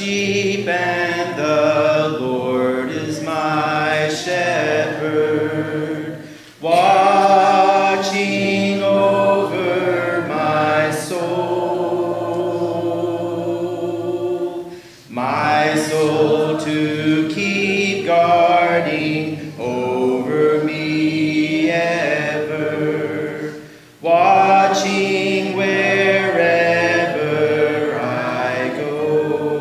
sheep, and the Lord is my shepherd, watching over my soul to keep guarding over me ever, watching wherever I go.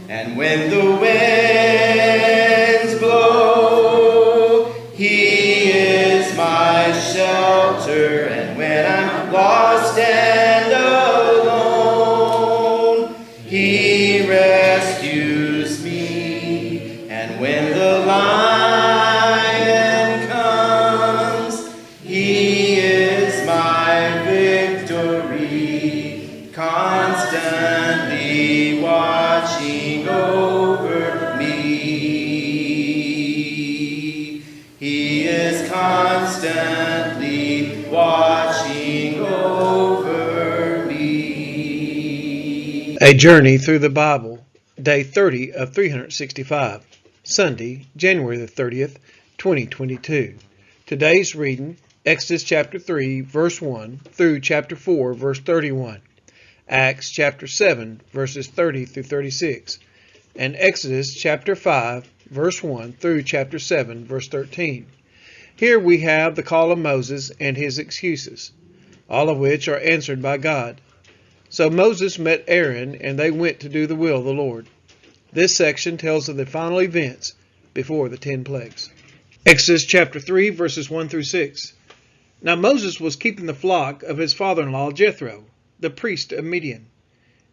And when the winds blow, He is my shelter, and when I'm lost and alone, He rescues me. And when the lion comes, He is my victory, constantly watching over me. He is constantly watching over me. A Journey Through the Bible, Day 30 of 365, Sunday, January the 30th, 2022. Today's reading, Exodus chapter 3, verse 1 through chapter 4, verse 31, Acts chapter 7, verses 30 through 36, and Exodus chapter 5, verse 1 through chapter 7, verse 13. Here we have the call of Moses and his excuses, all of which are answered by God. So Moses met Aaron, and they went to do the will of the Lord. This section tells of the final events before the 10 plagues. Exodus chapter 3, verses 1 through 6. Now Moses was keeping the flock of his father-in-law Jethro, the priest of Midian.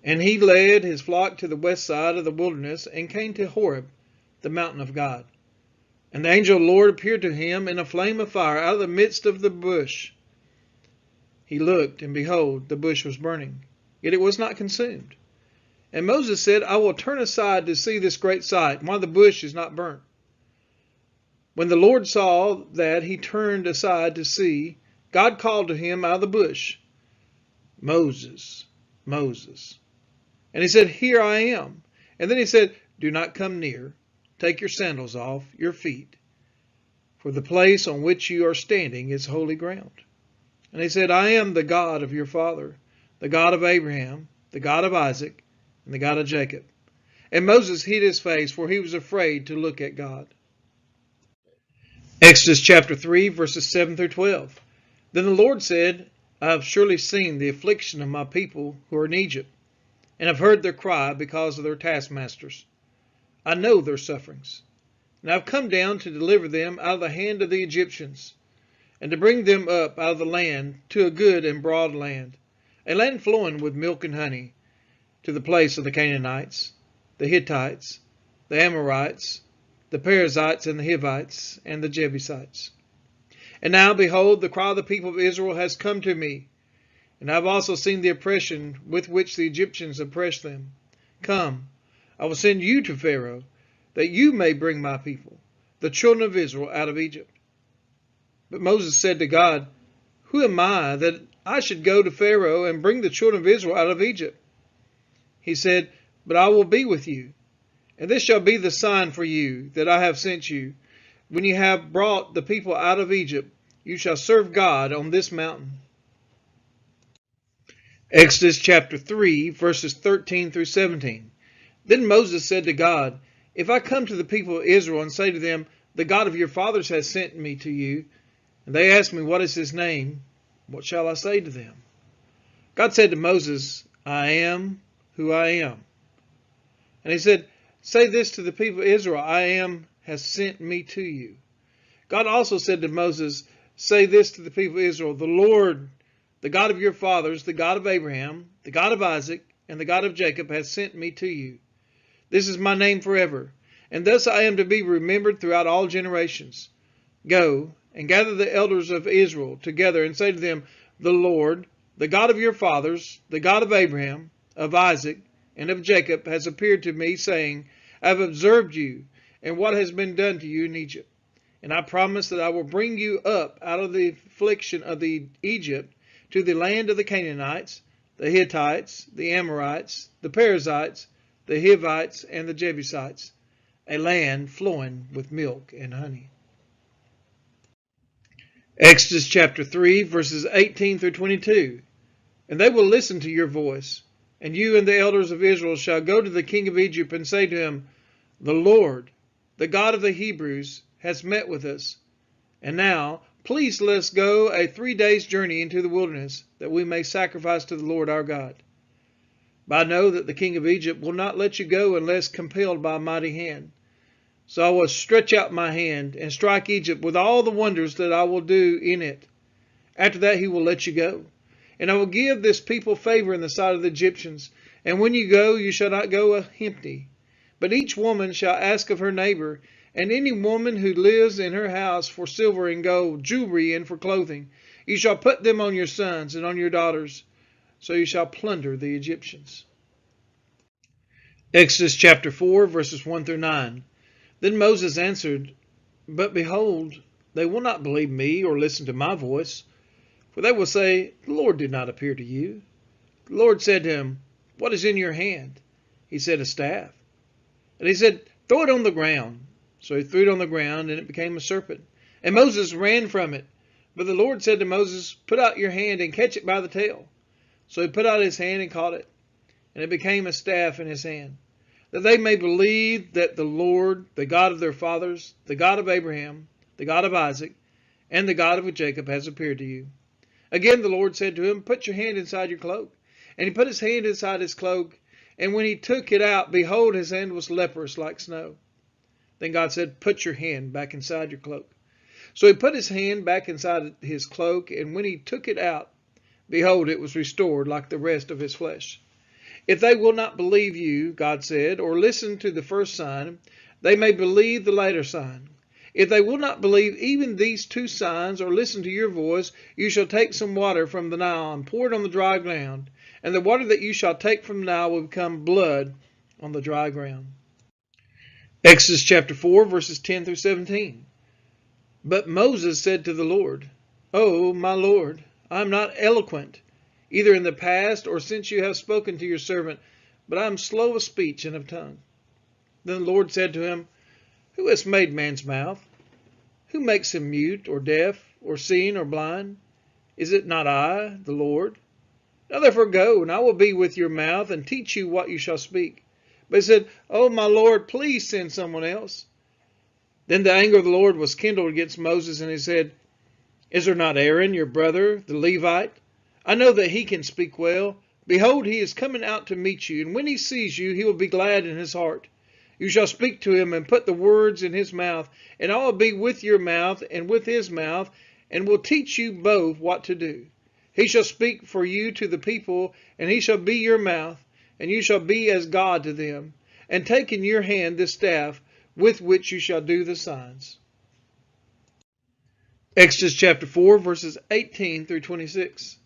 And he led his flock to the west side of the wilderness and came to Horeb, the mountain of God. And the angel of the Lord appeared to him in a flame of fire out of the midst of the bush. He looked, and behold, the bush was burning, yet it was not consumed. And Moses said, I will turn aside to see this great sight, why the bush is not burnt. When the Lord saw that he turned aside to see, God called to him out of the bush, Moses, Moses. And he said, Here I am. And then he said, Do not come near. Take your sandals off your feet, for the place on which you are standing is holy ground. And he said, I am the God of your father, the God of Abraham, the God of Isaac, and the God of Jacob. And Moses hid his face, for he was afraid to look at God. Exodus chapter 3, verses 7 through 12. Then the Lord said, I have surely seen the affliction of my people who are in Egypt, and have heard their cry because of their taskmasters. I know their sufferings, and I have come down to deliver them out of the hand of the Egyptians, and to bring them up out of the land to a good and broad land, a land flowing with milk and honey, to the place of the Canaanites, the Hittites, the Amorites, the Perizzites, and the Hivites, and the Jebusites. And now, behold, the cry of the people of Israel has come to me, and I have also seen the oppression with which the Egyptians oppress them. Come, I will send you to Pharaoh, that you may bring my people, the children of Israel, out of Egypt. But Moses said to God, Who am I that I should go to Pharaoh and bring the children of Israel out of Egypt? He said, But I will be with you, and this shall be the sign for you that I have sent you. When you have brought the people out of Egypt, you shall serve God on this mountain. Exodus chapter 3, verses 13 through 17. Then Moses said to God, If I come to the people of Israel and say to them, The God of your fathers has sent me to you, and they ask me, What is his name? What shall I say to them? God said to Moses, I am who I am. And he said, Say this to the people of Israel, I am has sent me to you. God also said to Moses, Say this to the people of Israel, The Lord, the God of your fathers, the God of Abraham, the God of Isaac, and the God of Jacob has sent me to you. This is my name forever, and thus I am to be remembered throughout all generations. Go and gather the elders of Israel together and say to them, The Lord, the God of your fathers, the God of Abraham, of Isaac, and of Jacob, has appeared to me, saying, I have observed you, and what has been done to you in Egypt. And I promise that I will bring you up out of the affliction of Egypt to the land of the Canaanites, the Hittites, the Amorites, the Perizzites, the Hivites, and the Jebusites, a land flowing with milk and honey. Exodus chapter 3, verses 18 through 22. And they will listen to your voice, and you and the elders of Israel shall go to the king of Egypt and say to him, The Lord, the God of the Hebrews, has met with us. And now, please let us go a 3 days' journey into the wilderness, that we may sacrifice to the Lord our God. But I know that the king of Egypt will not let you go unless compelled by a mighty hand. So I will stretch out my hand and strike Egypt with all the wonders that I will do in it. After that he will let you go. And I will give this people favor in the sight of the Egyptians. And when you go, you shall not go empty. But each woman shall ask of her neighbor, and any woman who lives in her house, for silver and gold, jewelry, and for clothing. You shall put them on your sons and on your daughters. So you shall plunder the Egyptians. Exodus chapter 4, verses 1 through 9. Then Moses answered, But behold, they will not believe me or listen to my voice, for they will say, The Lord did not appear to you. The Lord said to him, What is in your hand? He said, A staff. And he said, Throw it on the ground. So he threw it on the ground, and it became a serpent. And Moses ran from it. But the Lord said to Moses, Put out your hand and catch it by the tail. So he put out his hand and caught it, and it became a staff in his hand, that they may believe that the Lord, the God of their fathers, the God of Abraham, the God of Isaac, and the God of Jacob has appeared to you. Again the Lord said to him, Put your hand inside your cloak. And he put his hand inside his cloak, and when he took it out, behold, his hand was leprous like snow. Then God said, Put your hand back inside your cloak. So he put his hand back inside his cloak, and when he took it out, behold, it was restored like the rest of his flesh. If they will not believe you, God said, or listen to the first sign, they may believe the later sign. If they will not believe even these 2 signs or listen to your voice, you shall take some water from the Nile and pour it on the dry ground, and the water that you shall take from the Nile will become blood on the dry ground. Exodus chapter 4, verses 10 through 17. But Moses said to the Lord, Oh, my Lord, I am not eloquent, either in the past or since you have spoken to your servant, but I am slow of speech and of tongue. Then the Lord said to him, Who has made man's mouth? Who makes him mute or deaf or seeing or blind? Is it not I, the Lord? Now therefore go, and I will be with your mouth and teach you what you shall speak. But he said, Oh, my Lord, please send someone else. Then the anger of the Lord was kindled against Moses, and he said, Is there not Aaron, your brother, the Levite? I know that he can speak well. Behold, he is coming out to meet you, and when he sees you, he will be glad in his heart. You shall speak to him and put the words in his mouth, and I will be with your mouth and with his mouth, and will teach you both what to do. He shall speak for you to the people, and he shall be your mouth, and you shall be as God to them. And take in your hand this staff, with which you shall do the signs. Exodus chapter 4, verses 18 through 26.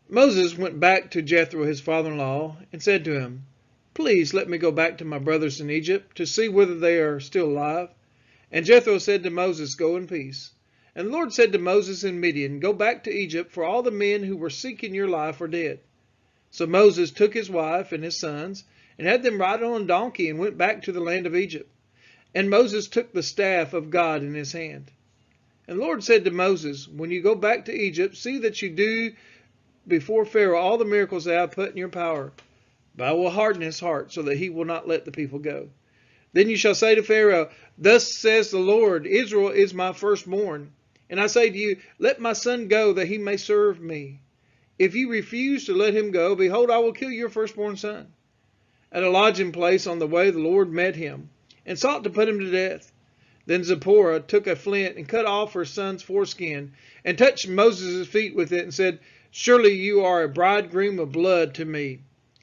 Moses went back to Jethro, his father-in-law, and said to him, Please let me go back to my brothers in Egypt to see whether they are still alive. And Jethro said to Moses, Go in peace. And the Lord said to Moses in Midian, Go back to Egypt, for all the men who were seeking your life are dead. So Moses took his wife and his sons, and had them ride on a donkey, and went back to the land of Egypt. And Moses took the staff of God in his hand. And the Lord said to Moses, When you go back to Egypt, see that you do before Pharaoh all the miracles that I have put in your power. But I will harden his heart, so that he will not let the people go. Then you shall say to Pharaoh, Thus says the Lord, Israel is my firstborn. And I say to you, Let my son go, that he may serve me. If you refuse to let him go, behold, I will kill your firstborn son. At a lodging place on the way, the Lord met him, and sought to put him to death. Then Zipporah took a flint and cut off her son's foreskin, and touched Moses' feet with it, and said, Surely you are a bridegroom of blood to me.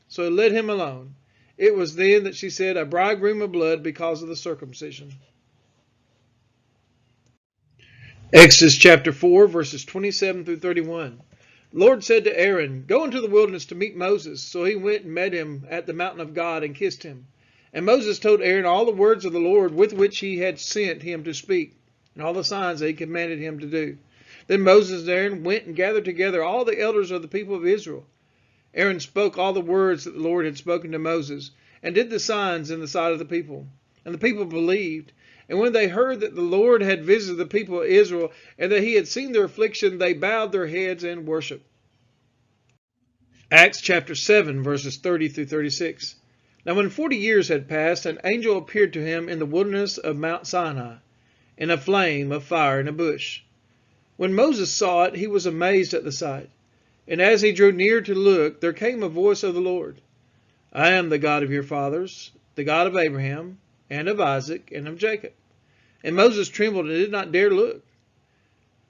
So he let him alone. It was then that she said, A bridegroom of blood, because of the circumcision. Exodus chapter 4, verses 27 through 31. The Lord said to Aaron, Go into the wilderness to meet Moses. So he went and met him at the mountain of God and kissed him. And Moses told Aaron all the words of the Lord with which he had sent him to speak, and all the signs that he commanded him to do. Then Moses and Aaron went and gathered together all the elders of the people of Israel. Aaron spoke all the words that the Lord had spoken to Moses, and did the signs in the sight of the people. And the people believed. And when they heard that the Lord had visited the people of Israel, and that he had seen their affliction, they bowed their heads and worshiped. Acts chapter 7, verses 30 through 36. Now when 40 years had passed, an angel appeared to him in the wilderness of Mount Sinai, in a flame of fire in a bush. When Moses saw it, he was amazed at the sight. And as he drew near to look, there came a voice of the Lord. I am the God of your fathers, the God of Abraham, and of Isaac, and of Jacob. And Moses trembled and did not dare look.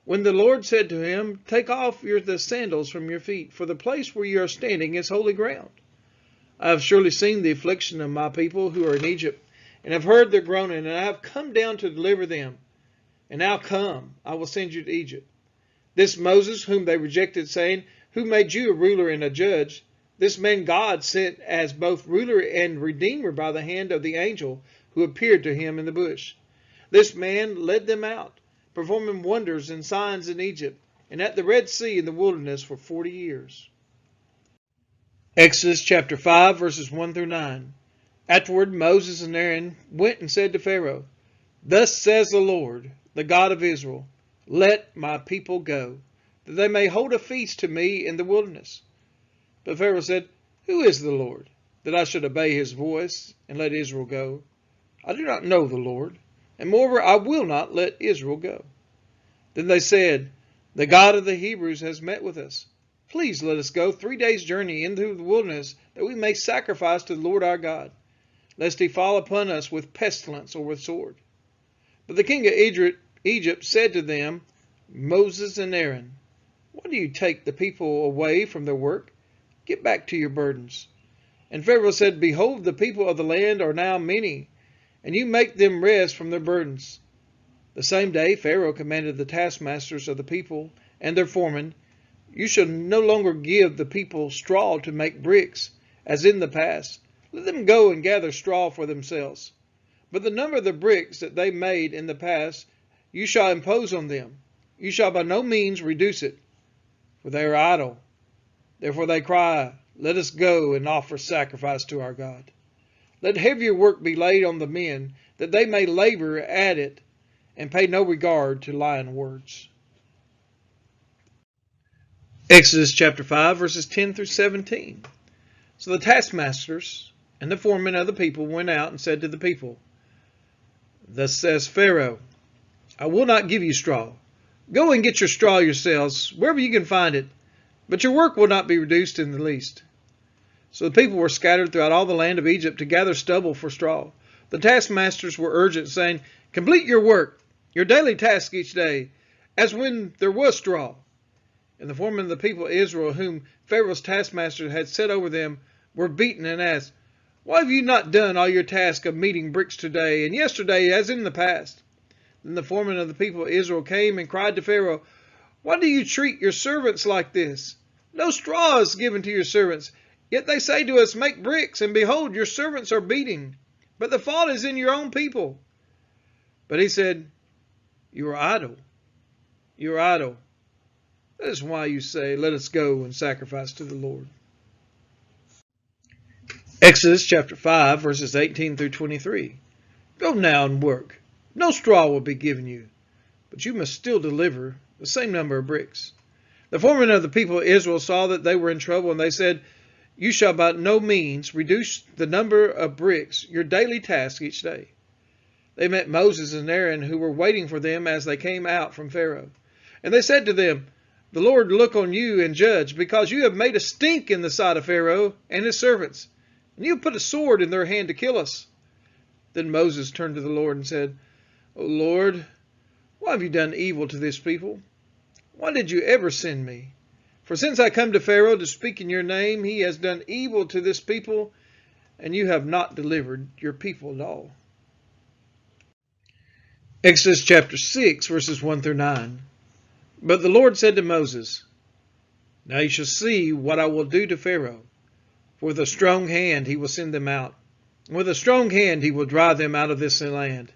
When the Lord said to him, Take off the sandals from your feet, for the place where you are standing is holy ground. I have surely seen the affliction of my people who are in Egypt, and have heard their groaning, and I have come down to deliver them. And now come, I will send you to Egypt. This Moses, whom they rejected, saying, Who made you a ruler and a judge? This man God sent as both ruler and redeemer by the hand of the angel who appeared to him in the bush. This man led them out, performing wonders and signs in Egypt, and at the Red Sea in the wilderness for 40 years. Exodus chapter 5, verses 1 through 9. Afterward Moses and Aaron went and said to Pharaoh, Thus says the Lord, the God of Israel, Let my people go, that they may hold a feast to me in the wilderness. But Pharaoh said, Who is the Lord, that I should obey his voice and let Israel go? I do not know the Lord, and moreover I will not let Israel go. Then they said, The God of the Hebrews has met with us. Please let us go 3 days' journey into the wilderness, that we may sacrifice to the Lord our God, lest he fall upon us with pestilence or with sword. But the king of Egypt said to them, Moses and Aaron, why do you take the people away from their work? Get back to your burdens. And Pharaoh said, Behold, the people of the land are now many, and you make them rest from their burdens. The same day Pharaoh commanded the taskmasters of the people and their foremen, You shall no longer give the people straw to make bricks, as in the past. Let them go and gather straw for themselves. But the number of the bricks that they made in the past, you shall impose on them. You shall by no means reduce it, for they are idle. Therefore they cry, Let us go and offer sacrifice to our God. Let heavier work be laid on the men, that they may labor at it, and pay no regard to lying words. Exodus chapter 5, verses 10 through 17. So the taskmasters and the foremen of the people went out and said to the people, Thus says Pharaoh, I will not give you straw. Go and get your straw yourselves, wherever you can find it, but your work will not be reduced in the least. So the people were scattered throughout all the land of Egypt to gather stubble for straw. The taskmasters were urgent, saying, Complete your work, your daily task each day, as when there was straw. And the foremen of the people of Israel, whom Pharaoh's taskmasters had set over them, were beaten and asked, Why have you not done all your task of meeting bricks today, and yesterday as in the past? Then the foreman of the people of Israel came and cried to Pharaoh, Why do you treat your servants like this? No straw is given to your servants. Yet they say to us, Make bricks, and behold, your servants are beating. But the fault is in your own people. But he said, You are idle. You are idle. That is why you say, Let us go and sacrifice to the Lord. Exodus chapter 5, verses 18 through 23. Go now and work. No straw will be given you, but you must still deliver the same number of bricks. The foremen of the people of Israel saw that they were in trouble, and they said, You shall by no means reduce the number of bricks, your daily task each day. They met Moses and Aaron, who were waiting for them as they came out from Pharaoh. And they said to them, The Lord look on you and judge, because you have made a stink in the sight of Pharaoh and his servants, and you have put a sword in their hand to kill us. Then Moses turned to the Lord and said, O Lord, why have you done evil to this people? Why did you ever send me? For since I come to Pharaoh to speak in your name, he has done evil to this people, and you have not delivered your people at all. Exodus chapter 6, verses 1 through 9. But the Lord said to Moses, Now you shall see what I will do to Pharaoh. For with a strong hand he will send them out, and with a strong hand he will drive them out of this land.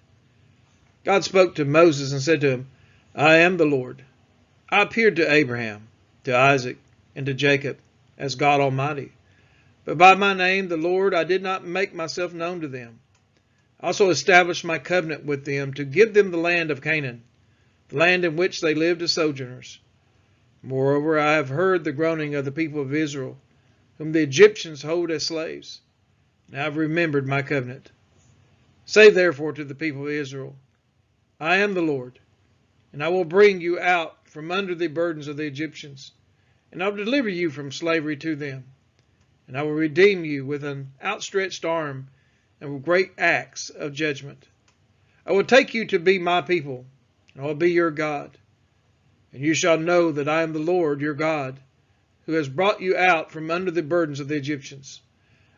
God spoke to Moses and said to him, I am the Lord. I appeared to Abraham, to Isaac, and to Jacob as God Almighty. But by my name, the Lord, I did not make myself known to them. I also established my covenant with them to give them the land of Canaan, the land in which they lived as sojourners. Moreover, I have heard the groaning of the people of Israel, whom the Egyptians hold as slaves. And I have remembered my covenant. Say therefore to the people of Israel, I am the Lord, and I will bring you out from under the burdens of the Egyptians, and I will deliver you from slavery to them, and I will redeem you with an outstretched arm and with great acts of judgment. I will take you to be my people, and I will be your God. And you shall know that I am the Lord your God, who has brought you out from under the burdens of the Egyptians.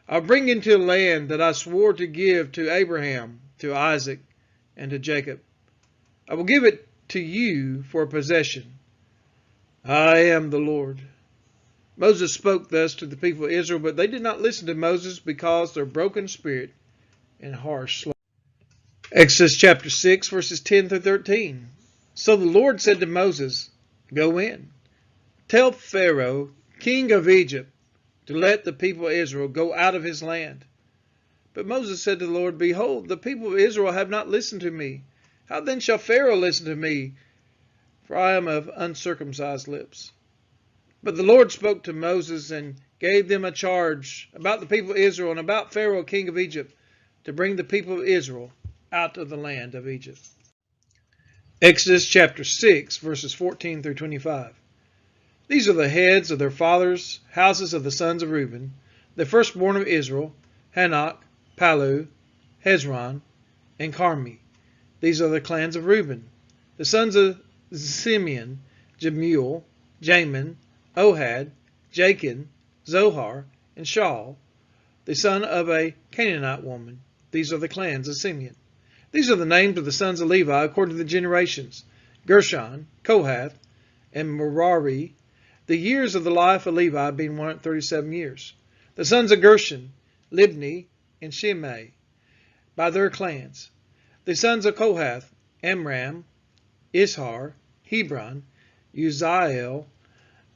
I will bring you into a land that I swore to give to Abraham, to Isaac, and to Jacob. I will give it to you for a possession. I am the Lord. Moses spoke thus to the people of Israel, but they did not listen to Moses because their broken spirit and harsh. Exodus chapter 6, verses 10 through 13. So the Lord said to Moses, Go in, tell Pharaoh, king of Egypt, to let the people of Israel go out of his land. But Moses said to the Lord, Behold, the people of Israel have not listened to me. How then shall Pharaoh listen to me? For I am of uncircumcised lips. But the Lord spoke to Moses and gave them a charge about the people of Israel and about Pharaoh, king of Egypt, to bring the people of Israel out of the land of Egypt. Exodus chapter 6, verses 14 through 25. These are the heads of their fathers' houses of the sons of Reuben, the firstborn of Israel, Hanok, Palu, Hezron, and Carmi. These are the clans of Reuben. The sons of Simeon, Jemuel, Jamin, Ohad, Jachin, Zohar, and Shaul, the son of a Canaanite woman. These are the clans of Simeon. These are the names of the sons of Levi according to the generations: Gershon, Kohath, and Merari, the years of the life of Levi being 137 years. The sons of Gershon, Libni, and Shimei, by their clans. The sons of Kohath, Amram, Ishar, Hebron, Uzziel,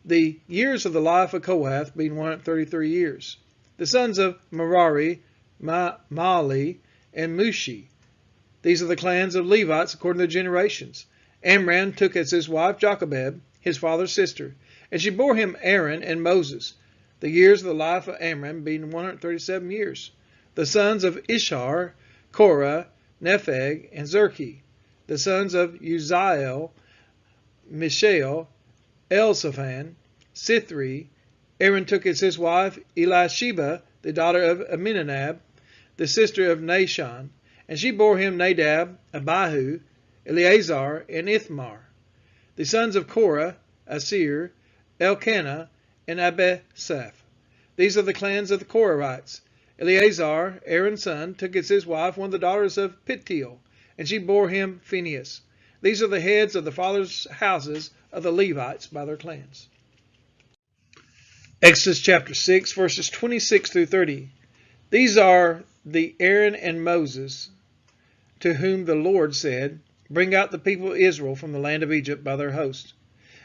the years of the life of Kohath being 133 years. The sons of Merari, Mahli, and Mushi. These are the clans of Levites according to generations. Amram took as his wife Jochebed, his father's sister, and she bore him Aaron and Moses, the years of the life of Amram being 137 years. The sons of Ishar, Korah, Nepheg, and Zerchi. The sons of Uzziel, Mishael, Elzaphan, Sithri. Aaron took as his wife Elisheba, the daughter of Aminadab, the sister of Nahshon, and she bore him Nadab, Abihu, Eleazar, and Ithmar. The sons of Korah, Asir, Elkanah, and Abisaph. These are the clans of the Korahites. Eleazar, Aaron's son, took as his wife one of the daughters of Pittiel, and she bore him Phinehas. These are the heads of the fathers' houses of the Levites by their clans. Exodus chapter 6, verses 26 through 30. These are the Aaron and Moses, to whom the Lord said, Bring out the people of Israel from the land of Egypt by their host.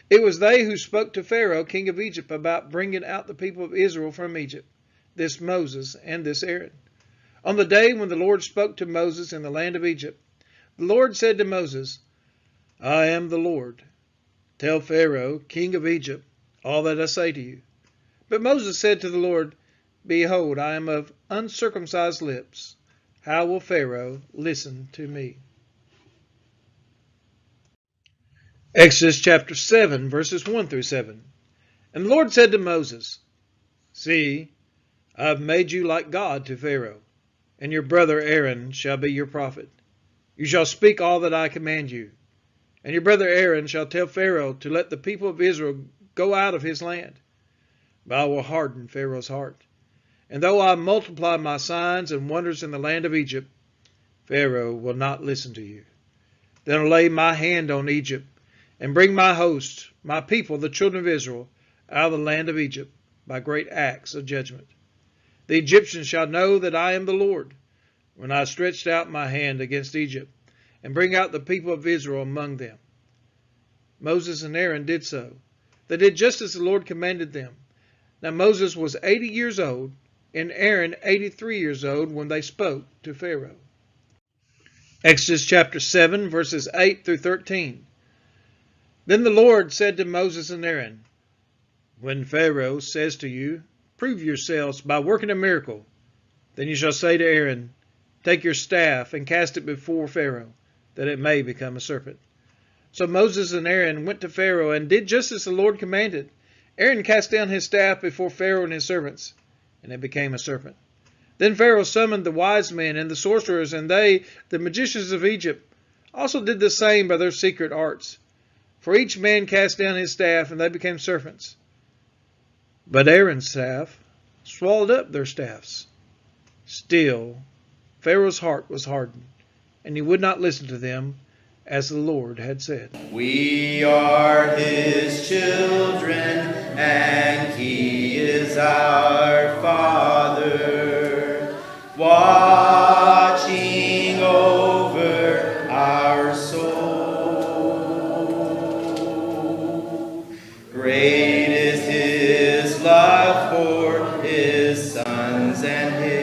It was they who spoke to Pharaoh, king of Egypt, about bringing out the people of Israel from Egypt, this Moses and this Aaron. On the day when the Lord spoke to Moses in the land of Egypt, the Lord said to Moses, I am the Lord. Tell Pharaoh, king of Egypt, all that I say to you. But Moses said to the Lord, Behold, I am of uncircumcised lips. How will Pharaoh listen to me? Exodus chapter 7, verses 1 through 7. And the Lord said to Moses, See, I have made you like God to Pharaoh, and your brother Aaron shall be your prophet. You shall speak all that I command you. And your brother Aaron shall tell Pharaoh to let the people of Israel go out of his land. But I will harden Pharaoh's heart. And though I multiply my signs and wonders in the land of Egypt, Pharaoh will not listen to you. Then I'll lay my hand on Egypt, and bring my host, my people, the children of Israel, out of the land of Egypt by great acts of judgment. The Egyptians shall know that I am the Lord, when I stretched out my hand against Egypt, and bring out the people of Israel among them. Moses and Aaron did so. They did just as the Lord commanded them. Now Moses was 80 years old, and Aaron 83 years old when they spoke to Pharaoh. Exodus chapter 7, verses 8 through 13. Then the Lord said to Moses and Aaron, "When Pharaoh says to you, 'Prove yourselves by working a miracle,' then you shall say to Aaron, 'Take your staff and cast it before Pharaoh, that it may become a serpent.'" So Moses and Aaron went to Pharaoh and did just as the Lord commanded. Aaron cast down his staff before Pharaoh and his servants, and it became a serpent. Then Pharaoh summoned the wise men and the sorcerers, and they, the magicians of Egypt, also did the same by their secret arts. For each man cast down his staff, and they became serpents. But Aaron's staff swallowed up their staffs. Still, Pharaoh's heart was hardened, and he would not listen to them, as the Lord had said. We are his children, and he is our Father, watching over our soul. Great is his love for his sons and his